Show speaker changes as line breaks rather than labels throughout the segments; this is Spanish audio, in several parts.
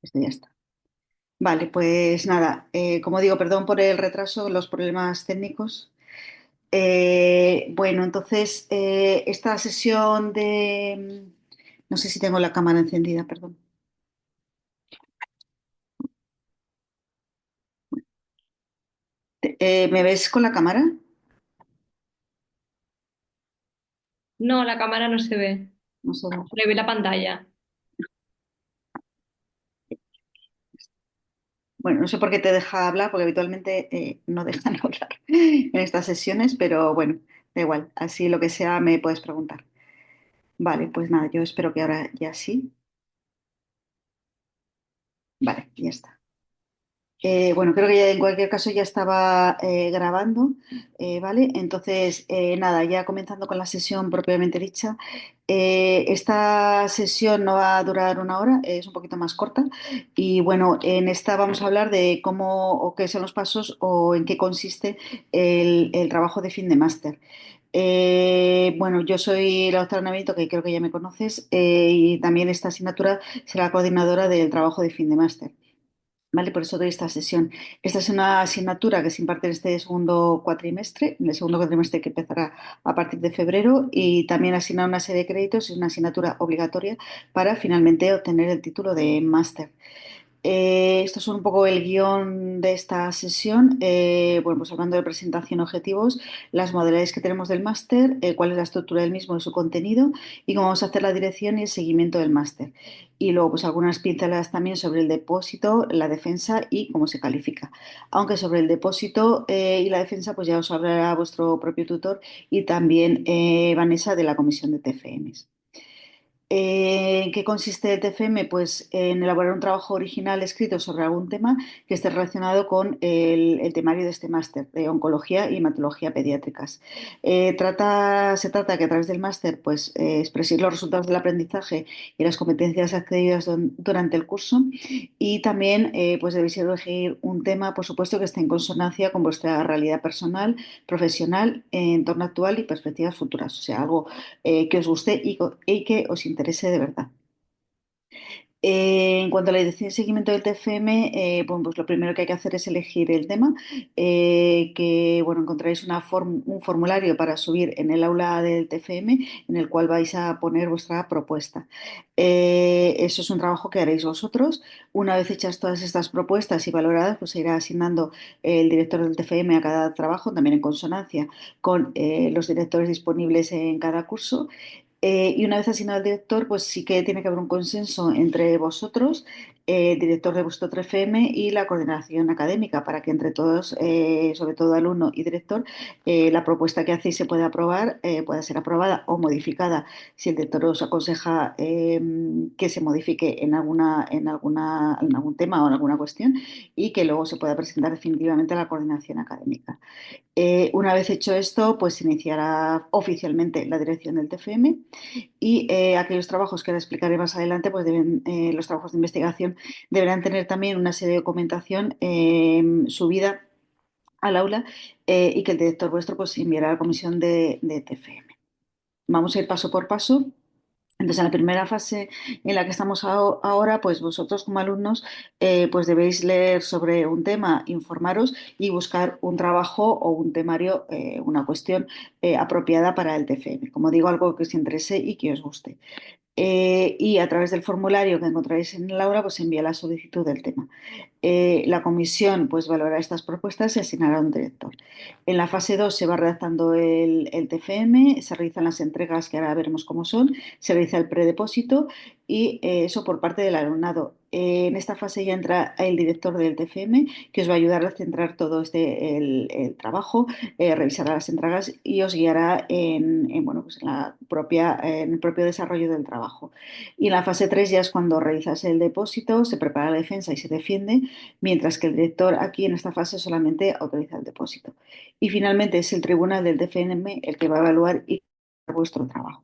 Esto ya está. Vale, pues nada, como digo, perdón por el retraso, los problemas técnicos. Bueno, entonces, esta sesión de... No sé si tengo la cámara encendida, perdón. ¿Me ves con la cámara?
No, la cámara no se ve.
No sé.
Le ve la pantalla.
Bueno, no sé por qué te deja hablar, porque habitualmente no dejan hablar en estas sesiones, pero bueno, da igual, así lo que sea me puedes preguntar. Vale, pues nada, yo espero que ahora ya sí. Vale, ya está. Bueno, creo que ya en cualquier caso ya estaba grabando, ¿vale? Entonces, nada, ya comenzando con la sesión propiamente dicha. Esta sesión no va a durar una hora, es un poquito más corta. Y bueno, en esta vamos a hablar de cómo o qué son los pasos o en qué consiste el trabajo de fin de máster. Bueno, yo soy la doctora Navarrito, que creo que ya me conoces, y también esta asignatura será coordinadora del trabajo de fin de máster. ¿Vale? Por eso doy esta sesión. Esta es una asignatura que se imparte en este segundo cuatrimestre, en el segundo cuatrimestre que empezará a partir de febrero y también asigna una serie de créditos, es una asignatura obligatoria para finalmente obtener el título de máster. Esto es un poco el guión de esta sesión. Bueno, pues hablando de presentación, objetivos, las modalidades que tenemos del máster, cuál es la estructura del mismo y su contenido y cómo vamos a hacer la dirección y el seguimiento del máster. Y luego, pues algunas pinceladas también sobre el depósito, la defensa y cómo se califica. Aunque sobre el depósito y la defensa, pues ya os hablará vuestro propio tutor y también Vanessa de la Comisión de TFMs. ¿En qué consiste el TFM? Pues en elaborar un trabajo original escrito sobre algún tema que esté relacionado con el temario de este máster de oncología y hematología pediátricas. Se trata que a través del máster pues, expresar los resultados del aprendizaje y las competencias adquiridas durante el curso y también pues debéis elegir un tema, por supuesto, que esté en consonancia con vuestra realidad personal, profesional, entorno actual y perspectivas futuras. O sea, algo que os guste y que os interese de verdad. En cuanto a la dirección y seguimiento del TFM, bueno, pues lo primero que hay que hacer es elegir el tema, que bueno, encontraréis un formulario para subir en el aula del TFM en el cual vais a poner vuestra propuesta. Eso es un trabajo que haréis vosotros. Una vez hechas todas estas propuestas y valoradas, pues se irá asignando el director del TFM a cada trabajo, también en consonancia con los directores disponibles en cada curso. Y una vez asignado al director, pues sí que tiene que haber un consenso entre vosotros, director de vuestro 3FM y la coordinación académica para que entre todos, sobre todo alumno y director, la propuesta que hacéis se pueda aprobar, pueda ser aprobada o modificada si el director os aconseja que se modifique en algún tema o en alguna cuestión y que luego se pueda presentar definitivamente a la coordinación académica. Una vez hecho esto, pues se iniciará oficialmente la dirección del TFM y aquellos trabajos que ahora explicaré más adelante, pues los trabajos de investigación deberán tener también una serie de documentación subida al aula y que el director vuestro pues enviará a la comisión de TFM. Vamos a ir paso por paso. Entonces, en la primera fase en la que estamos ahora, pues vosotros como alumnos, pues debéis leer sobre un tema, informaros y buscar un trabajo o un temario, una cuestión apropiada para el TFM. Como digo, algo que os interese y que os guste. Y a través del formulario que encontraréis en el aula, pues envía la solicitud del tema. La comisión pues valorará estas propuestas y asignará un director. En la fase 2 se va redactando el TFM, se realizan las entregas que ahora veremos cómo son, se realiza el predepósito y eso por parte del alumnado. En esta fase ya entra el director del TFM que os va a ayudar a centrar todo el trabajo, revisará las entregas y os guiará bueno, pues en el propio desarrollo del trabajo. Y en la fase 3 ya es cuando realizas el depósito, se prepara la defensa y se defiende, mientras que el director aquí en esta fase solamente autoriza el depósito. Y finalmente es el tribunal del TFM el que va a evaluar y vuestro trabajo.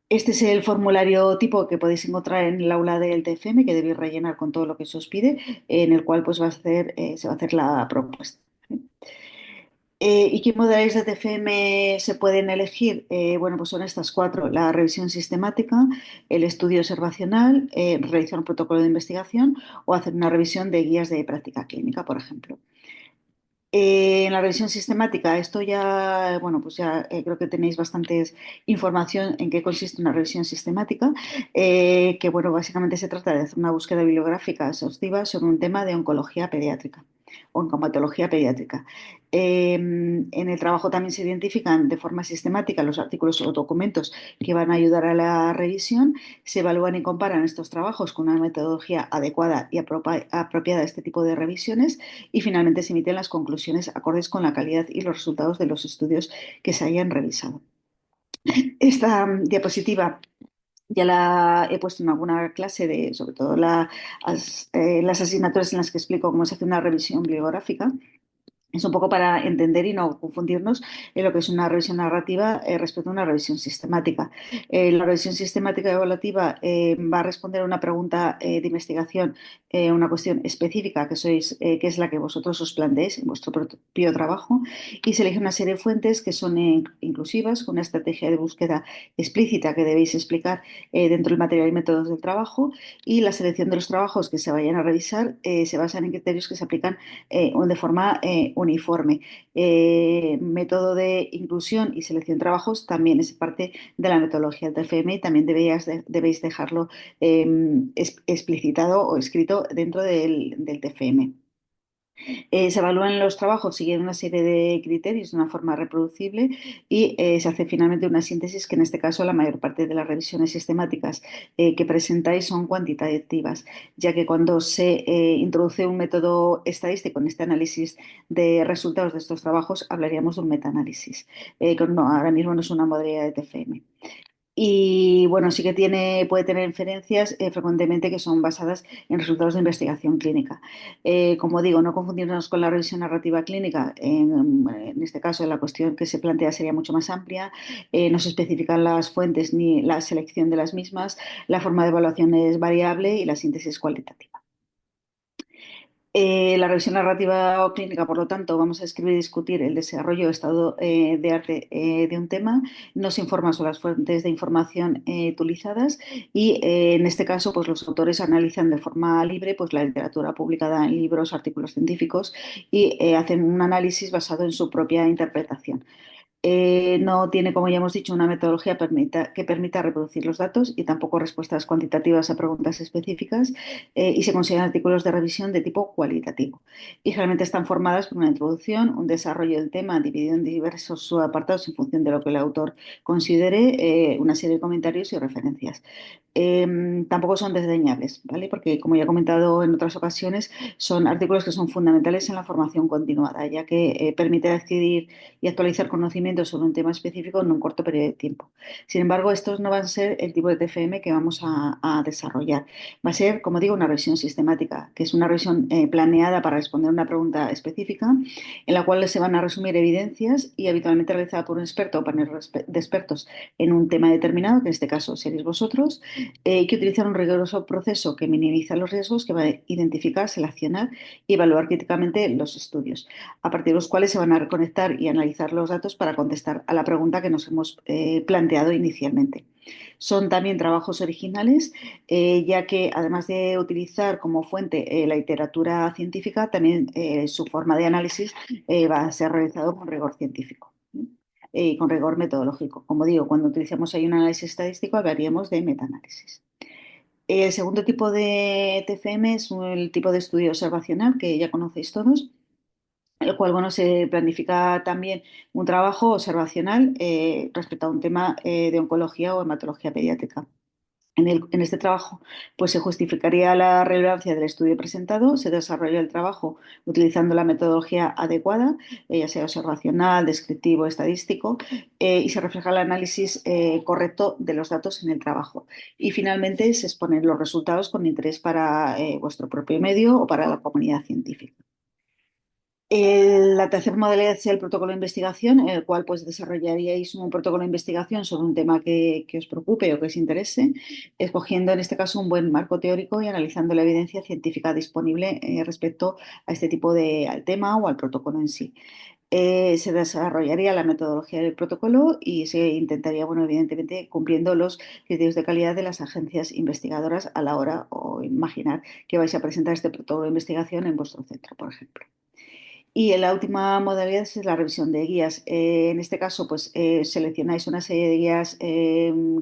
Este es el formulario tipo que podéis encontrar en el aula del TFM que debéis rellenar con todo lo que se os pide, en el cual pues, se va a hacer la propuesta. ¿Y qué modalidades de TFM se pueden elegir? Bueno, pues son estas cuatro: la revisión sistemática, el estudio observacional, realizar un protocolo de investigación o hacer una revisión de guías de práctica clínica, por ejemplo. En la revisión sistemática, esto ya, bueno, pues ya creo que tenéis bastante información en qué consiste una revisión sistemática, que bueno, básicamente se trata de hacer una búsqueda bibliográfica exhaustiva sobre un tema de oncología pediátrica o oncomatología pediátrica. En el trabajo también se identifican de forma sistemática los artículos o documentos que van a ayudar a la revisión, se evalúan y comparan estos trabajos con una metodología adecuada y apropiada a este tipo de revisiones y finalmente se emiten las conclusiones acordes con la calidad y los resultados de los estudios que se hayan revisado. Esta diapositiva ya la he puesto en alguna clase de, sobre todo las asignaturas en las que explico cómo se hace una revisión bibliográfica. Es un poco para entender y no confundirnos en lo que es una revisión narrativa respecto a una revisión sistemática. La revisión sistemática evaluativa va a responder a una pregunta de investigación, una cuestión específica que es la que vosotros os planteéis en vuestro propio trabajo, y se elige una serie de fuentes que son inclusivas, con una estrategia de búsqueda explícita que debéis explicar dentro del material y métodos del trabajo, y la selección de los trabajos que se vayan a revisar se basan en criterios que se aplican de forma uniforme. Método de inclusión y selección de trabajos también es parte de la metodología del TFM y también debéis dejarlo explicitado o escrito dentro del TFM. Se evalúan los trabajos siguiendo una serie de criterios de una forma reproducible y se hace finalmente una síntesis que en este caso la mayor parte de las revisiones sistemáticas que presentáis son cuantitativas, ya que cuando se introduce un método estadístico en este análisis de resultados de estos trabajos hablaríamos de un metaanálisis, que no, ahora mismo no es una modalidad de TFM. Y bueno, sí que puede tener inferencias frecuentemente que son basadas en resultados de investigación clínica. Como digo, no confundirnos con la revisión narrativa clínica. En este caso, la cuestión que se plantea sería mucho más amplia. No se especifican las fuentes ni la selección de las mismas. La forma de evaluación es variable y la síntesis cualitativa. La revisión narrativa o clínica, por lo tanto, vamos a escribir y discutir el desarrollo o estado de arte de un tema, nos informa sobre las fuentes de información utilizadas y, en este caso, pues los autores analizan de forma libre pues, la literatura publicada en libros, artículos científicos y hacen un análisis basado en su propia interpretación. No tiene, como ya hemos dicho, una metodología que permita reproducir los datos y tampoco respuestas cuantitativas a preguntas específicas y se consideran artículos de revisión de tipo cualitativo. Y generalmente están formadas por una introducción, un desarrollo del tema dividido en diversos subapartados en función de lo que el autor considere, una serie de comentarios y referencias. Tampoco son desdeñables, ¿vale? Porque, como ya he comentado en otras ocasiones, son artículos que son fundamentales en la formación continuada, ya que permite adquirir y actualizar conocimientos sobre un tema específico en un corto periodo de tiempo. Sin embargo, estos no van a ser el tipo de TFM que vamos a desarrollar. Va a ser, como digo, una revisión sistemática, que es una revisión planeada para responder a una pregunta específica, en la cual se van a resumir evidencias y habitualmente realizada por un experto o panel de expertos en un tema determinado, que en este caso seréis vosotros, que utilizan un riguroso proceso que minimiza los riesgos, que va a identificar, seleccionar y evaluar críticamente los estudios, a partir de los cuales se van a reconectar y analizar los datos para contestar a la pregunta que nos hemos planteado inicialmente. Son también trabajos originales, ya que además de utilizar como fuente la literatura científica, también su forma de análisis va a ser realizado con rigor científico y con rigor metodológico. Como digo, cuando utilicemos ahí un análisis estadístico, hablaríamos de metaanálisis. El segundo tipo de TFM es el tipo de estudio observacional que ya conocéis todos, el cual bueno, se planifica también un trabajo observacional respecto a un tema de oncología o hematología pediátrica. En este trabajo pues, se justificaría la relevancia del estudio presentado, se desarrolla el trabajo utilizando la metodología adecuada, ya sea observacional, descriptivo, estadístico, y se refleja el análisis correcto de los datos en el trabajo. Y finalmente se exponen los resultados con interés para vuestro propio medio o para la comunidad científica. La tercera modalidad es el protocolo de investigación, en el cual pues, desarrollaríais un protocolo de investigación sobre un tema que os preocupe o que os interese, escogiendo en este caso un buen marco teórico y analizando la evidencia científica disponible respecto a este tipo de al tema o al protocolo en sí. Se desarrollaría la metodología del protocolo y se intentaría, bueno, evidentemente, cumpliendo los criterios de calidad de las agencias investigadoras a la hora o imaginar que vais a presentar este protocolo de investigación en vuestro centro, por ejemplo. Y la última modalidad es la revisión de guías. En este caso, pues seleccionáis una serie de guías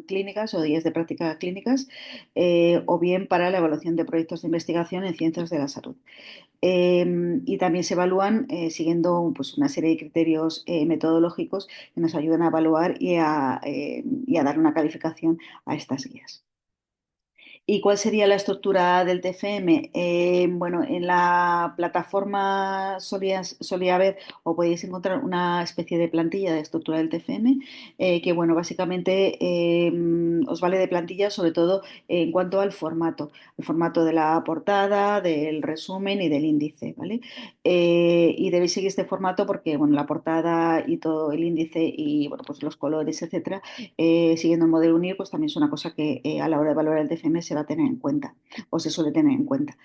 clínicas o guías de práctica clínicas o bien para la evaluación de proyectos de investigación en ciencias de la salud. Y también se evalúan siguiendo pues, una serie de criterios metodológicos que nos ayudan a evaluar y a dar una calificación a estas guías. ¿Y cuál sería la estructura del TFM? Bueno, en la plataforma solía haber o podéis encontrar una especie de plantilla de estructura del TFM que, bueno, básicamente os vale de plantilla sobre todo en cuanto al formato. El formato de la portada, del resumen y del índice, ¿vale? Y debéis seguir este formato porque, bueno, la portada y todo el índice y, bueno, pues los colores, etcétera, siguiendo el modelo UNIR, pues también es una cosa que a la hora de valorar el TFM se va a tener en cuenta o se suele tener en cuenta.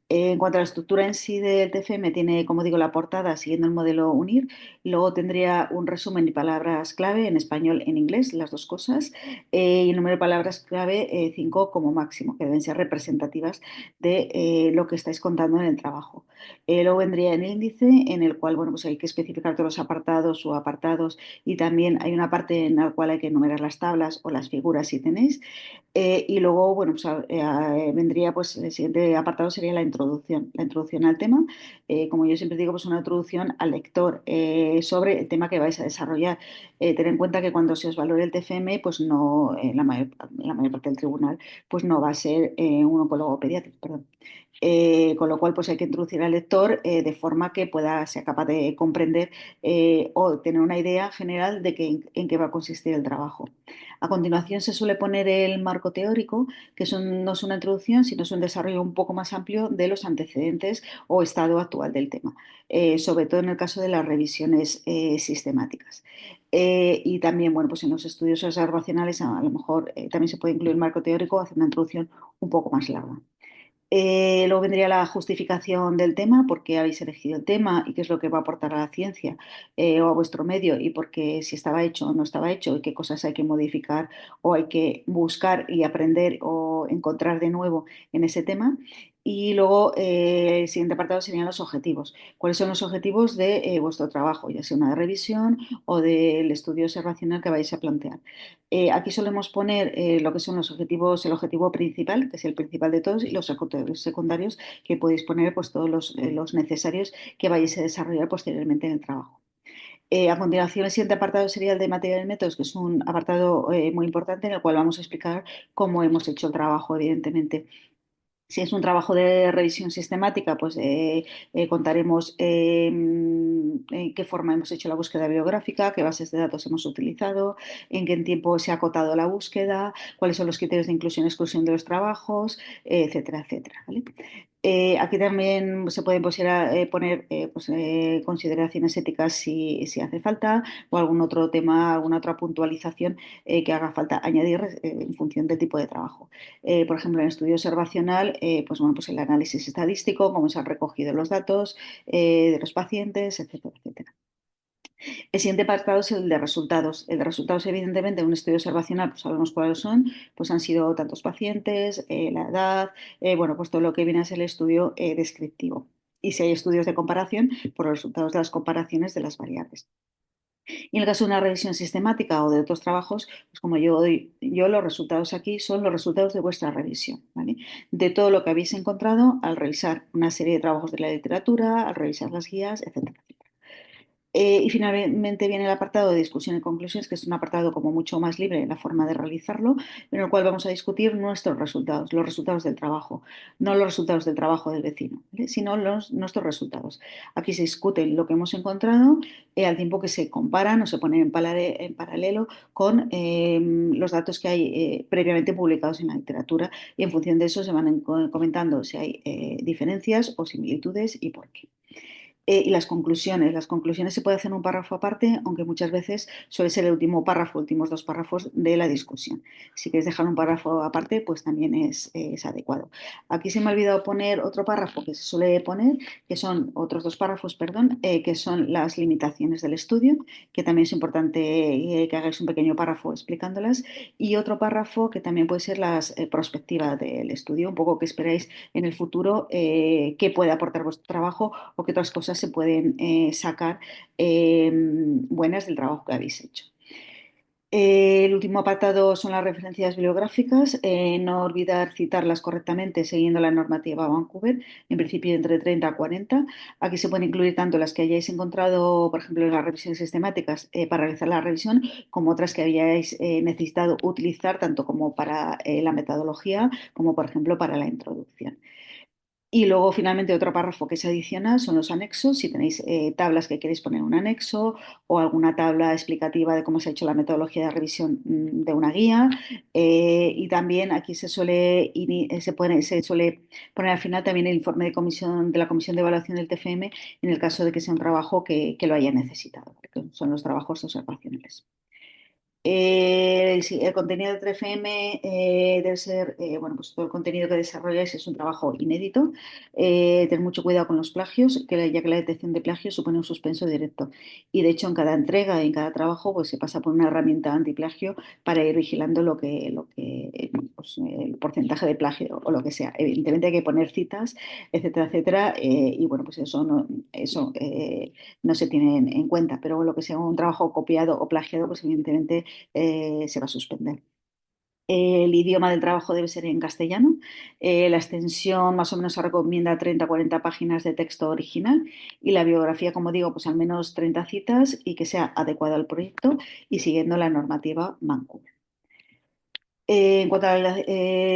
En cuanto a la estructura en sí del TFM, tiene, como digo, la portada siguiendo el modelo UNIR, luego tendría un resumen y palabras clave en español e en inglés, las dos cosas, y el número de palabras clave 5 como máximo, que deben ser representativas de lo que estáis contando en el trabajo. Luego vendría el índice, en el cual bueno, pues hay que especificar todos los apartados o apartados y también hay una parte en la cual hay que enumerar las tablas o las figuras si tenéis. Y luego, bueno, pues vendría, pues el siguiente apartado sería la introducción al tema. Como yo siempre digo, pues una introducción al lector sobre el tema que vais a desarrollar. Ten en cuenta que cuando se os valore el TFM, pues no, la mayor parte del tribunal, pues no va a ser un oncólogo pediátrico, perdón. Con lo cual, pues hay que introducir al lector de forma que pueda ser capaz de comprender o tener una idea general de en qué va a consistir el trabajo. A continuación se suele poner el marco teórico, que no es una introducción, sino es un desarrollo un poco más amplio de los antecedentes o estado actual del tema, sobre todo en el caso de las revisiones sistemáticas. Y también, bueno, pues en los estudios observacionales a lo mejor también se puede incluir el marco teórico, hacer una introducción un poco más larga. Luego vendría la justificación del tema, por qué habéis elegido el tema y qué es lo que va a aportar a la ciencia o a vuestro medio y por qué si estaba hecho o no estaba hecho y qué cosas hay que modificar o hay que buscar y aprender o encontrar de nuevo en ese tema. Y luego el siguiente apartado serían los objetivos. ¿Cuáles son los objetivos de vuestro trabajo, ya sea una de revisión o del estudio observacional que vais a plantear? Aquí solemos poner lo que son los objetivos, el objetivo principal, que es el principal de todos, y los secundarios, que podéis poner pues, todos los necesarios que vayáis a desarrollar posteriormente en el trabajo. A continuación, el siguiente apartado sería el de materiales y métodos, que es un apartado muy importante en el cual vamos a explicar cómo hemos hecho el trabajo, evidentemente. Si es un trabajo de revisión sistemática, pues contaremos en qué forma hemos hecho la búsqueda bibliográfica, qué bases de datos hemos utilizado, en qué tiempo se ha acotado la búsqueda, cuáles son los criterios de inclusión y exclusión de los trabajos, etcétera, etcétera. ¿Vale? Aquí también se pueden poner pues, consideraciones éticas si hace falta o algún otro tema, alguna otra puntualización que haga falta añadir en función del tipo de trabajo. Por ejemplo, en estudio observacional, pues, bueno, pues el análisis estadístico, cómo se han recogido los datos de los pacientes, etcétera, etcétera. El siguiente apartado es el de resultados. El de resultados, evidentemente, en un estudio observacional, pues sabemos cuáles son, pues han sido tantos pacientes, la edad, bueno, pues todo lo que viene a ser el estudio descriptivo. Y si hay estudios de comparación, por los resultados de las comparaciones de las variables. Y en el caso de una revisión sistemática o de otros trabajos, pues como yo los resultados aquí son los resultados de vuestra revisión, ¿vale? De todo lo que habéis encontrado al revisar una serie de trabajos de la literatura, al revisar las guías, etcétera. Y finalmente viene el apartado de discusión y conclusiones, que es un apartado como mucho más libre en la forma de realizarlo, en el cual vamos a discutir nuestros resultados, los resultados del trabajo, no los resultados del trabajo del vecino, ¿vale? Sino nuestros resultados. Aquí se discute lo que hemos encontrado al tiempo que se comparan o se ponen en paralelo con los datos que hay previamente publicados en la literatura y en función de eso se van comentando si hay diferencias o similitudes y por qué. Y las conclusiones. Las conclusiones se puede hacer en un párrafo aparte, aunque muchas veces suele ser el último párrafo, últimos dos párrafos de la discusión. Si quieres dejar un párrafo aparte, pues también es adecuado. Aquí se me ha olvidado poner otro párrafo que se suele poner, que son otros dos párrafos, perdón, que son las limitaciones del estudio, que también es importante que hagáis un pequeño párrafo explicándolas, y otro párrafo que también puede ser las perspectivas del estudio, un poco que esperáis en el futuro, qué puede aportar vuestro trabajo o qué otras cosas se pueden sacar buenas del trabajo que habéis hecho. El último apartado son las referencias bibliográficas. No olvidar citarlas correctamente siguiendo la normativa Vancouver, en principio entre 30 a 40. Aquí se pueden incluir tanto las que hayáis encontrado, por ejemplo, en las revisiones sistemáticas para realizar la revisión, como otras que hayáis necesitado utilizar tanto como para la metodología, como por ejemplo para la introducción. Y luego, finalmente, otro párrafo que se adiciona son los anexos. Si tenéis tablas que queréis poner un anexo o alguna tabla explicativa de cómo se ha hecho la metodología de revisión de una guía. Y también aquí se suele poner al final también el informe de la Comisión de Evaluación del TFM en el caso de que sea un trabajo que lo haya necesitado, que son los trabajos observacionales. Sí, el contenido de 3FM debe ser, bueno, pues todo el contenido que desarrolláis es un trabajo inédito. Ten mucho cuidado con los plagios, ya que la detección de plagios supone un suspenso directo. Y de hecho, en cada entrega y en cada trabajo, pues se pasa por una herramienta antiplagio para ir vigilando pues, el porcentaje de plagio o lo que sea. Evidentemente hay que poner citas, etcétera, etcétera. Y bueno, pues eso no se tiene en cuenta. Pero lo que sea un trabajo copiado o plagiado, pues evidentemente se va a suspender. El idioma del trabajo debe ser en castellano. La extensión más o menos se recomienda 30 a 40 páginas de texto original y la biografía, como digo, pues al menos 30 citas y que sea adecuada al proyecto y siguiendo la normativa Vancouver. En cuanto a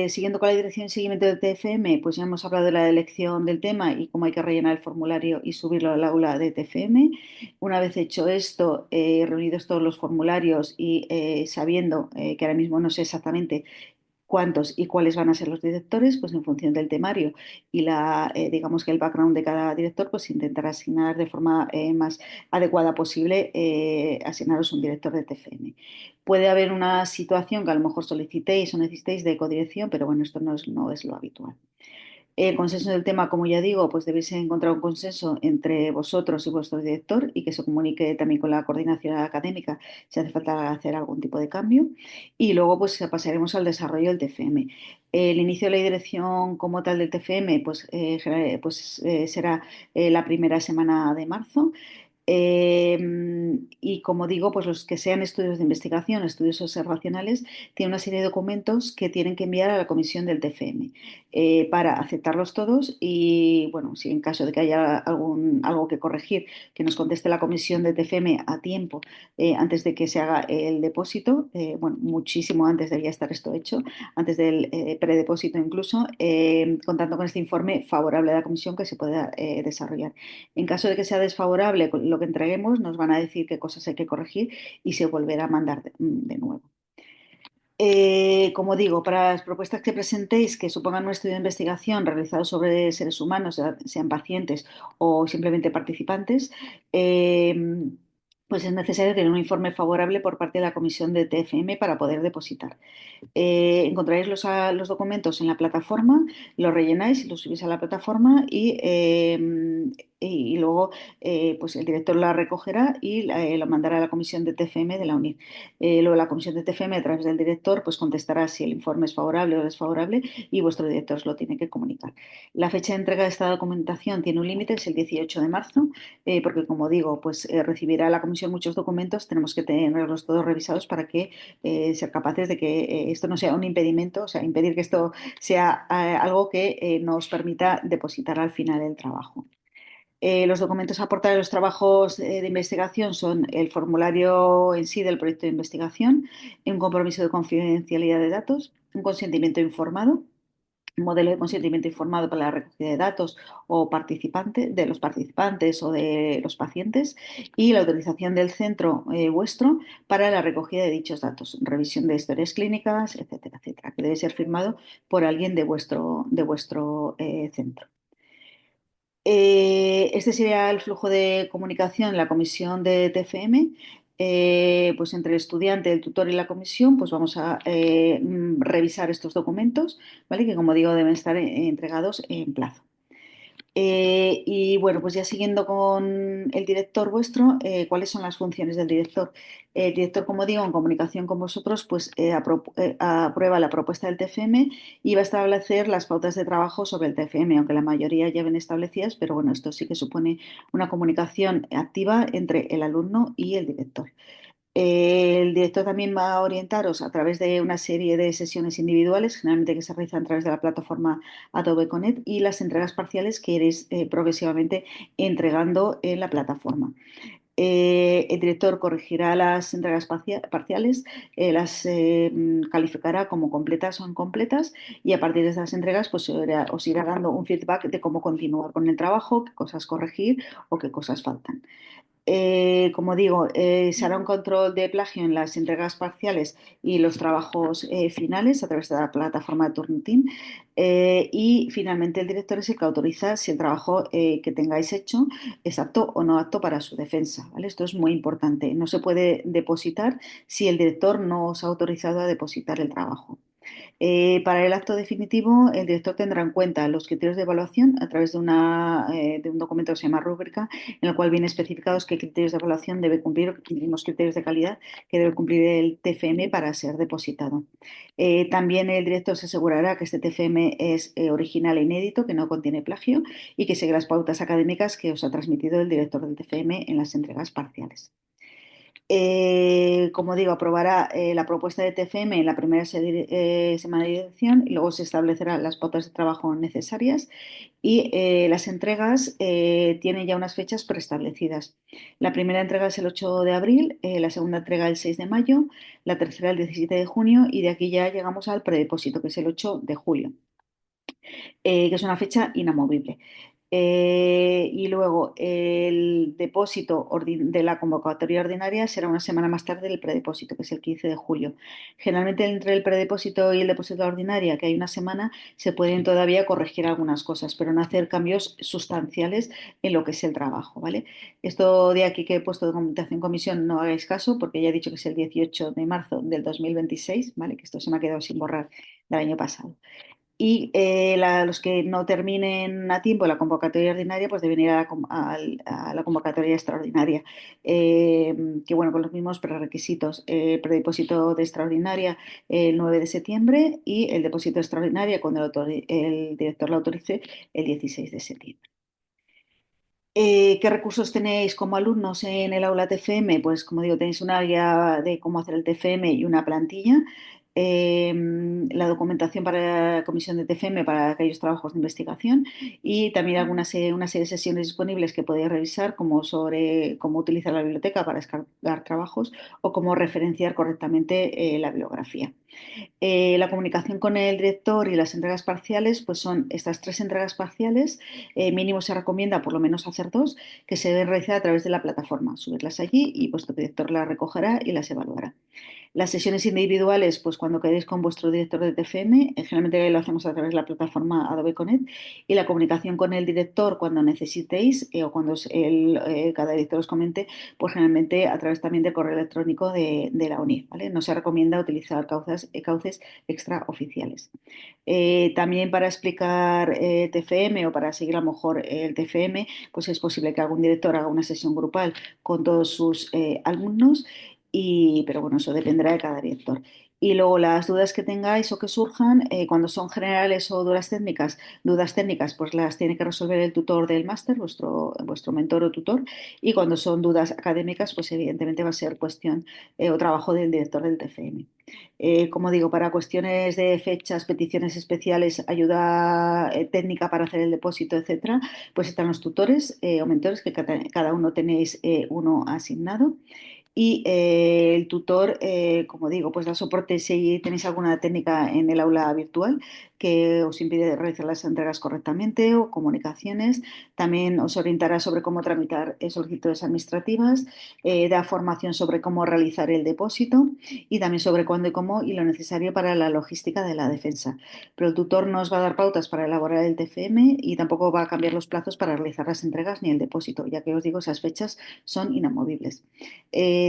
siguiendo con la dirección y seguimiento del TFM, pues ya hemos hablado de la elección del tema y cómo hay que rellenar el formulario y subirlo al aula de TFM. Una vez hecho esto, reunidos todos los formularios y sabiendo que ahora mismo no sé exactamente cuántos y cuáles van a ser los directores, pues en función del temario y digamos que el background de cada director, pues intentar asignar de forma más adecuada posible, asignaros un director de TFM. Puede haber una situación que a lo mejor solicitéis o necesitéis de codirección, pero bueno, esto no es lo habitual. El consenso del tema, como ya digo, pues debéis encontrar un consenso entre vosotros y vuestro director y que se comunique también con la coordinación académica si hace falta hacer algún tipo de cambio. Y luego pues pasaremos al desarrollo del TFM. El inicio de la dirección como tal del TFM será la primera semana de marzo. Y como digo, pues los que sean estudios de investigación, estudios observacionales, tienen una serie de documentos que tienen que enviar a la comisión del TFM para aceptarlos todos y, bueno, si en caso de que haya algo que corregir, que nos conteste la comisión del TFM a tiempo antes de que se haga el depósito, bueno, muchísimo antes debería estar esto hecho, antes del predepósito incluso, contando con este informe favorable a la comisión que se pueda desarrollar. En caso de que sea desfavorable lo que entreguemos, nos van a decir qué cosas hay que corregir y se volverá a mandar de nuevo. Como digo, para las propuestas que presentéis que supongan un estudio de investigación realizado sobre seres humanos, sean pacientes o simplemente participantes, pues es necesario tener un informe favorable por parte de la comisión de TFM para poder depositar. Encontraréis los documentos en la plataforma, los rellenáis y los subís a la plataforma y luego pues el director la recogerá y lo mandará a la comisión de TFM de la UNIR. Luego la comisión de TFM a través del director pues contestará si el informe es favorable o desfavorable y vuestro director os lo tiene que comunicar. La fecha de entrega de esta documentación tiene un límite, es el 18 de marzo, porque como digo, pues recibirá la comisión muchos documentos, tenemos que tenerlos todos revisados para que ser capaces de que esto no sea un impedimento, o sea, impedir que esto sea algo que nos permita depositar al final el trabajo. Los documentos a aportar a los trabajos de investigación son el formulario en sí del proyecto de investigación, un compromiso de confidencialidad de datos, un consentimiento informado, un modelo de consentimiento informado para la recogida de datos de los participantes o de los pacientes y la autorización del centro vuestro para la recogida de dichos datos, revisión de historias clínicas, etcétera, etcétera, que debe ser firmado por alguien de vuestro centro. Este sería el flujo de comunicación en la comisión de TFM. Pues entre el estudiante, el tutor y la comisión, pues vamos a revisar estos documentos, ¿vale? Que como digo deben estar entregados en plazo. Y bueno, pues ya siguiendo con el director vuestro, ¿cuáles son las funciones del director? El director, como digo, en comunicación con vosotros, pues aprueba la propuesta del TFM y va a establecer las pautas de trabajo sobre el TFM, aunque la mayoría ya ven establecidas, pero bueno, esto sí que supone una comunicación activa entre el alumno y el director. El director también va a orientaros a través de una serie de sesiones individuales, generalmente que se realizan a través de la plataforma Adobe Connect y las entregas parciales que iréis progresivamente entregando en la plataforma. El director corregirá las entregas parciales, las calificará como completas o incompletas y a partir de esas entregas pues, os irá dando un feedback de cómo continuar con el trabajo, qué cosas corregir o qué cosas faltan. Como digo, se hará un control de plagio en las entregas parciales y los trabajos finales a través de la plataforma de Turnitin. Y finalmente el director es el que autoriza si el trabajo que tengáis hecho es apto o no apto para su defensa, ¿vale? Esto es muy importante. No se puede depositar si el director no os ha autorizado a depositar el trabajo. Para el acto definitivo, el director tendrá en cuenta los criterios de evaluación a través de un documento que se llama rúbrica, en el cual viene especificados qué criterios de evaluación debe cumplir, los criterios de calidad que debe cumplir el TFM para ser depositado. También el director se asegurará que este TFM es original e inédito, que no contiene plagio y que sigue las pautas académicas que os ha transmitido el director del TFM en las entregas parciales. Como digo, aprobará la propuesta de TFM en la primera semana de dirección y luego se establecerán las pautas de trabajo necesarias y las entregas tienen ya unas fechas preestablecidas. La primera entrega es el 8 de abril, la segunda entrega el 6 de mayo, la tercera el 17 de junio y de aquí ya llegamos al predepósito, que es el 8 de julio, que es una fecha inamovible. Y luego el depósito de la convocatoria ordinaria será una semana más tarde del predepósito, que es el 15 de julio. Generalmente entre el predepósito y el depósito de ordinaria, que hay una semana, se pueden todavía corregir algunas cosas, pero no hacer cambios sustanciales en lo que es el trabajo, ¿vale? Esto de aquí que he puesto de documentación comisión no hagáis caso, porque ya he dicho que es el 18 de marzo del 2026, ¿vale? Que esto se me ha quedado sin borrar del año pasado. Y los que no terminen a tiempo la convocatoria ordinaria, pues deben ir a la convocatoria extraordinaria, eh, que bueno, con los mismos prerequisitos. Predepósito de extraordinaria el 9 de septiembre y el depósito extraordinaria cuando el director lo autorice el 16 de septiembre. ¿Qué recursos tenéis como alumnos en el aula TFM? Pues como digo, tenéis una guía de cómo hacer el TFM y una plantilla. eh, la documentación para la comisión de TFM para aquellos trabajos de investigación y también una serie de sesiones disponibles que podéis revisar como sobre cómo utilizar la biblioteca para descargar trabajos o cómo referenciar correctamente la bibliografía. La comunicación con el director y las entregas parciales, pues son estas tres entregas parciales. Mínimo se recomienda por lo menos hacer dos, que se deben realizar a través de la plataforma. Subirlas allí y vuestro director las recogerá y las evaluará. Las sesiones individuales, pues cuando quedéis con vuestro director de TFM, generalmente lo hacemos a través de la plataforma Adobe Connect, y la comunicación con el director cuando necesitéis o cuando cada director os comente, pues generalmente a través también del correo electrónico de la UNIF, ¿vale? No se recomienda utilizar cauces extraoficiales. También para explicar TFM o para seguir a lo mejor el TFM, pues es posible que algún director haga una sesión grupal con todos sus alumnos, pero bueno, eso dependerá de cada director. Y luego las dudas que tengáis o que surjan, cuando son generales o dudas técnicas, pues las tiene que resolver el tutor del máster, vuestro mentor o tutor. Y cuando son dudas académicas, pues evidentemente va a ser cuestión o trabajo del director del TFM. Como digo, para cuestiones de fechas, peticiones especiales, ayuda técnica para hacer el depósito, etcétera, pues están los tutores o mentores que cada uno tenéis uno asignado. y el tutor, como digo, pues da soporte si tenéis alguna técnica en el aula virtual que os impide realizar las entregas correctamente o comunicaciones. También os orientará sobre cómo tramitar solicitudes administrativas, da formación sobre cómo realizar el depósito y también sobre cuándo y cómo y lo necesario para la logística de la defensa. Pero el tutor no os va a dar pautas para elaborar el TFM y tampoco va a cambiar los plazos para realizar las entregas ni el depósito, ya que os digo, esas fechas son inamovibles.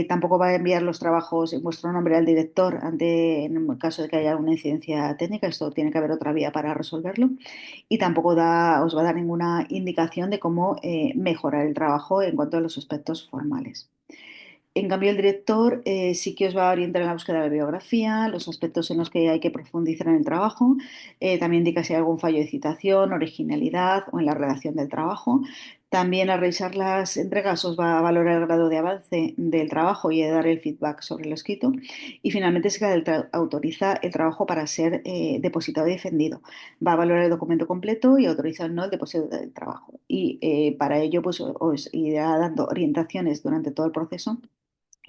Tampoco va a enviar los trabajos en vuestro nombre al director en el caso de que haya alguna incidencia técnica. Esto tiene que haber otra vía para resolverlo. Y tampoco os va a dar ninguna indicación de cómo mejorar el trabajo en cuanto a los aspectos formales. En cambio, el director sí que os va a orientar en la búsqueda de la biografía, los aspectos en los que hay que profundizar en el trabajo. También indica si hay algún fallo de citación, originalidad o en la redacción del trabajo. También al revisar las entregas os va a valorar el grado de avance del trabajo y a dar el feedback sobre lo escrito. Y finalmente se autoriza el trabajo para ser depositado y defendido. Va a valorar el documento completo y autoriza o no el depósito del trabajo. Y para ello pues, os irá dando orientaciones durante todo el proceso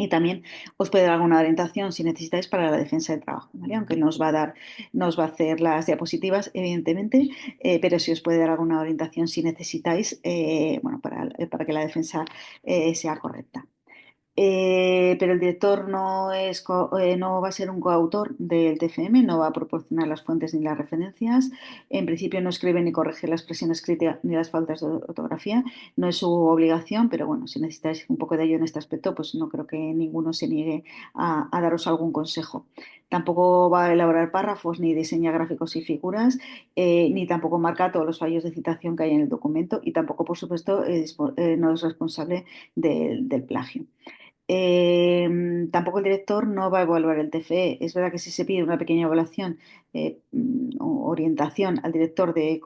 y también os puede dar alguna orientación si necesitáis para la defensa del trabajo, ¿vale? Aunque no os va a hacer las diapositivas, evidentemente, pero sí os puede dar alguna orientación si necesitáis, bueno, para que la defensa sea correcta. Pero el director no va a ser un coautor del TFM, no va a proporcionar las fuentes ni las referencias. En principio no escribe ni corrige la expresión escrita ni las faltas de ortografía. No es su obligación, pero bueno, si necesitáis un poco de ello en este aspecto, pues no creo que ninguno se niegue a daros algún consejo. Tampoco va a elaborar párrafos ni diseña gráficos y figuras, ni tampoco marca todos los fallos de citación que hay en el documento y tampoco, por supuesto, no es responsable del plagio. Tampoco el director no va a evaluar el TFE. Es verdad que si se pide una pequeña evaluación o orientación al director de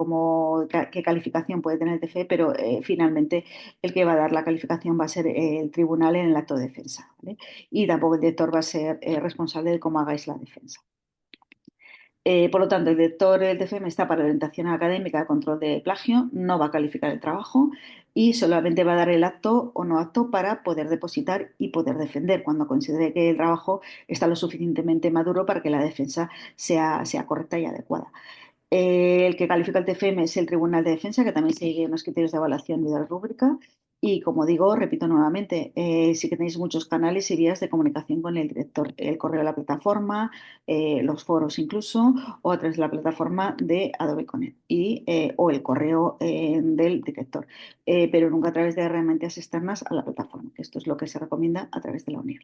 qué calificación puede tener el TFE, pero finalmente el que va a dar la calificación va a ser el tribunal en el acto de defensa, ¿vale? Y tampoco el director va a ser responsable de cómo hagáis la defensa. Por lo tanto, el director del TFM está para orientación académica, control de plagio, no va a calificar el trabajo y solamente va a dar el acto o no acto para poder depositar y poder defender cuando considere que el trabajo está lo suficientemente maduro para que la defensa sea correcta y adecuada. El que califica el TFM es el Tribunal de Defensa, que también sigue unos criterios de evaluación y de rúbrica. Y como digo, repito nuevamente, sí que tenéis muchos canales y vías de comunicación con el director. El correo de la plataforma, los foros incluso, o a través de la plataforma de Adobe Connect o el correo del director, pero nunca a través de herramientas externas a la plataforma, que esto es lo que se recomienda a través de la Unión.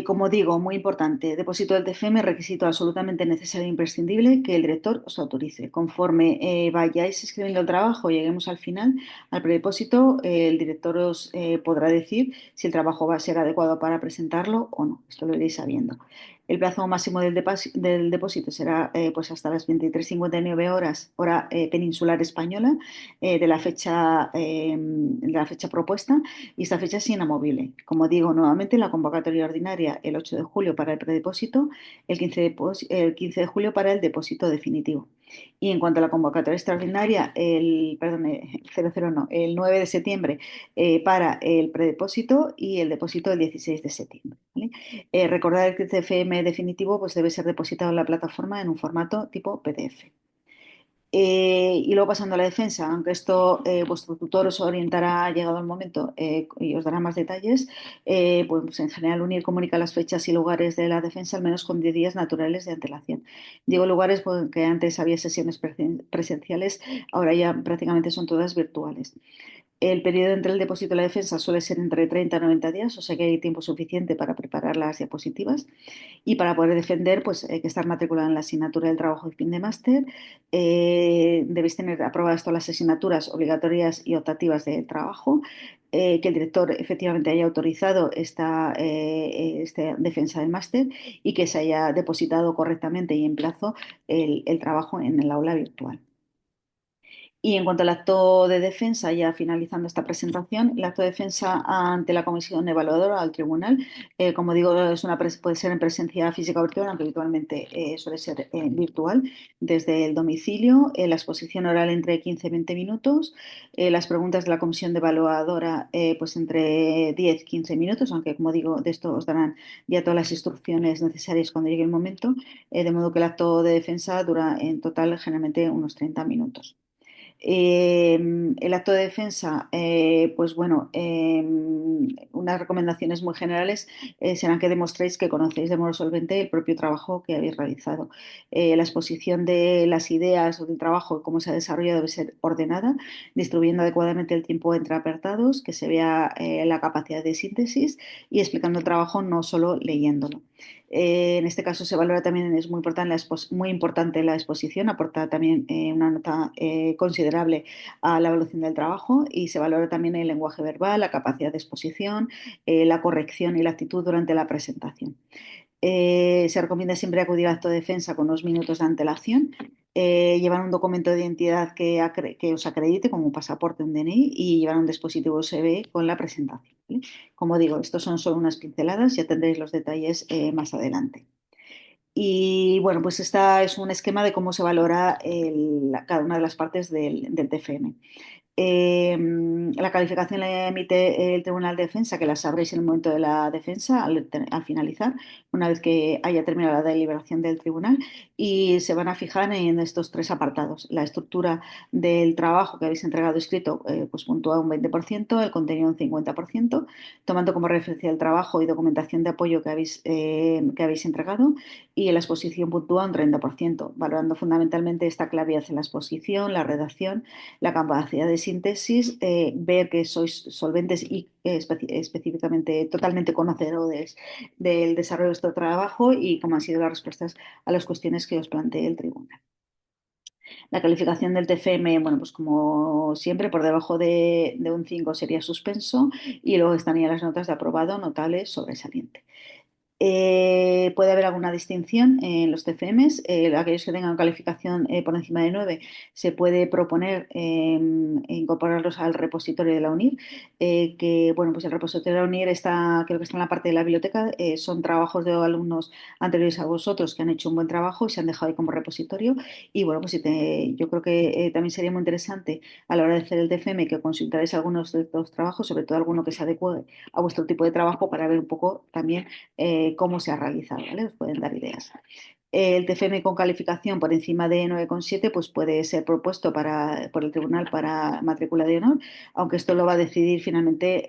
Como digo, muy importante, depósito del TFM, requisito absolutamente necesario e imprescindible que el director os autorice. Conforme vayáis escribiendo el trabajo, lleguemos al final, al predepósito, el director os podrá decir si el trabajo va a ser adecuado para presentarlo o no. Esto lo iréis sabiendo. El plazo máximo del depósito será pues hasta las 23:59 horas, hora peninsular española, de la fecha propuesta, y esta fecha es inamovible. Como digo nuevamente, la convocatoria ordinaria el 8 de julio para el predepósito, el 15 de julio para el depósito definitivo. Y en cuanto a la convocatoria extraordinaria, el 00 no, el 9 de septiembre para el predepósito y el depósito el 16 de septiembre. ¿Vale? Recordad que el CFM definitivo pues, debe ser depositado en la plataforma en un formato tipo PDF. Y luego pasando a la defensa, aunque esto vuestro tutor os orientará llegado el momento y os dará más detalles, pues en general UNIR comunica las fechas y lugares de la defensa al menos con 10 días naturales de antelación. Digo lugares porque antes había sesiones presenciales, ahora ya prácticamente son todas virtuales. El periodo entre el depósito y la defensa suele ser entre 30 y 90 días, o sea que hay tiempo suficiente para preparar las diapositivas. Y para poder defender, pues hay que estar matriculado en la asignatura del trabajo de fin de máster. Debéis tener aprobadas todas las asignaturas obligatorias y optativas del trabajo. Que el director efectivamente haya autorizado esta defensa del máster y que se haya depositado correctamente y en plazo el trabajo en el aula virtual. Y en cuanto al acto de defensa, ya finalizando esta presentación, el acto de defensa ante la comisión evaluadora, al tribunal, como digo, puede ser en presencia física o virtual, aunque habitualmente suele ser virtual, desde el domicilio, la exposición oral entre 15 y 20 minutos, las preguntas de la comisión evaluadora pues entre 10 y 15 minutos, aunque como digo, de esto os darán ya todas las instrucciones necesarias cuando llegue el momento, de modo que el acto de defensa dura en total generalmente unos 30 minutos. Eh, el acto de defensa, pues bueno, unas recomendaciones muy generales serán que demostréis que conocéis de modo solvente el propio trabajo que habéis realizado. La exposición de las ideas o del trabajo, cómo se ha desarrollado, debe ser ordenada, distribuyendo adecuadamente el tiempo entre apartados, que se vea la capacidad de síntesis y explicando el trabajo, no solo leyéndolo. En este caso se valora también, es muy importante la exposición, aporta también una nota considerable a la evaluación del trabajo y se valora también el lenguaje verbal, la capacidad de exposición, la corrección y la actitud durante la presentación. Se recomienda siempre acudir al acto de defensa con unos minutos de antelación, llevar un documento de identidad que os acredite, como un pasaporte, un DNI, y llevar un dispositivo USB con la presentación. ¿Vale? Como digo, estos son solo unas pinceladas, ya tendréis los detalles más adelante. Y bueno, pues esta es un esquema de cómo se valora cada una de las partes del TFM. La calificación la emite el Tribunal de Defensa, que la sabréis en el momento de la defensa, al finalizar, una vez que haya terminado la deliberación del tribunal, y se van a fijar en estos tres apartados. La estructura del trabajo que habéis entregado escrito, pues puntúa un 20%, el contenido un 50%, tomando como referencia el trabajo y documentación de apoyo que habéis entregado, y la exposición puntúa un 30%, valorando fundamentalmente esta claridad en la exposición, la redacción, la capacidad de síntesis, ver que sois solventes y específicamente totalmente conocedores del desarrollo de este trabajo y cómo han sido las respuestas a las cuestiones que os plantee el tribunal. La calificación del TFM, bueno, pues como siempre, por debajo de un 5 sería suspenso y luego estarían las notas de aprobado, notable, sobresaliente. Puede haber alguna distinción en los TFMs. Aquellos que tengan calificación por encima de 9 se puede proponer incorporarlos al repositorio de la UNIR, que bueno, pues el repositorio de la UNIR creo que está en la parte de la biblioteca. Son trabajos de alumnos anteriores a vosotros que han hecho un buen trabajo y se han dejado ahí como repositorio. Y bueno, pues yo creo que también sería muy interesante a la hora de hacer el TFM que consultaréis algunos de estos trabajos, sobre todo alguno que se adecue a vuestro tipo de trabajo para ver un poco también cómo se ha realizado, ¿vale? Os pueden dar ideas. El TFM con calificación por encima de 9,7 pues puede ser propuesto por el tribunal para matrícula de honor, aunque esto lo va a decidir finalmente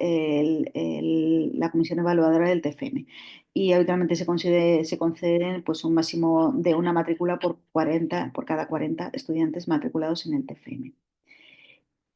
la comisión evaluadora del TFM. Y habitualmente se conceden pues, un máximo de una matrícula por cada 40 estudiantes matriculados en el TFM.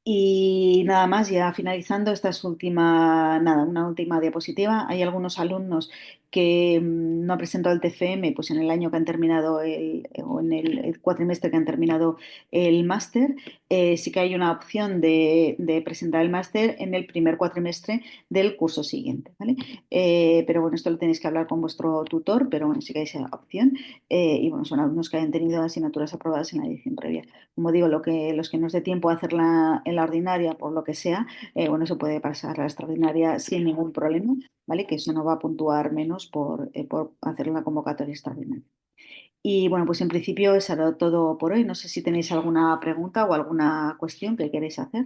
Y nada más, ya finalizando, una última diapositiva. Hay algunos alumnos que no han presentado el TFM pues en el año que han terminado o en el cuatrimestre que han terminado el máster. Sí que hay una opción de presentar el máster en el primer cuatrimestre del curso siguiente, ¿vale? Pero bueno, esto lo tenéis que hablar con vuestro tutor, pero bueno, sí que hay esa opción. Y bueno, son alumnos que hayan tenido asignaturas aprobadas en la edición previa. Como digo, los que nos dé tiempo a hacerla en la ordinaria, por lo que sea, bueno, se puede pasar a la extraordinaria sin ningún problema, ¿vale? Que eso no va a puntuar menos por hacer una convocatoria extraordinaria. Y bueno, pues en principio eso era todo por hoy. No sé si tenéis alguna pregunta o alguna cuestión que queréis hacer.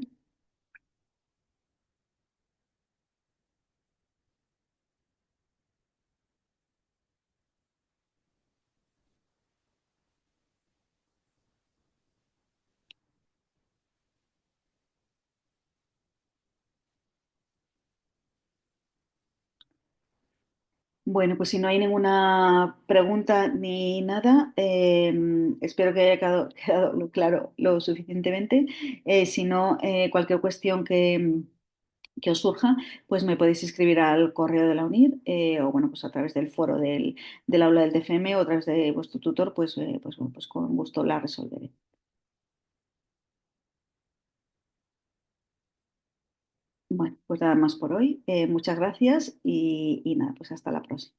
Bueno, pues si no hay ninguna pregunta ni nada, espero que haya quedado claro lo suficientemente. Si no, cualquier cuestión que os surja, pues me podéis escribir al correo de la UNIR o bueno, pues a través del foro del aula del TFM o a través de vuestro tutor, bueno, pues con gusto la resolveré. Bueno, pues nada más por hoy. Muchas gracias y nada, pues hasta la próxima.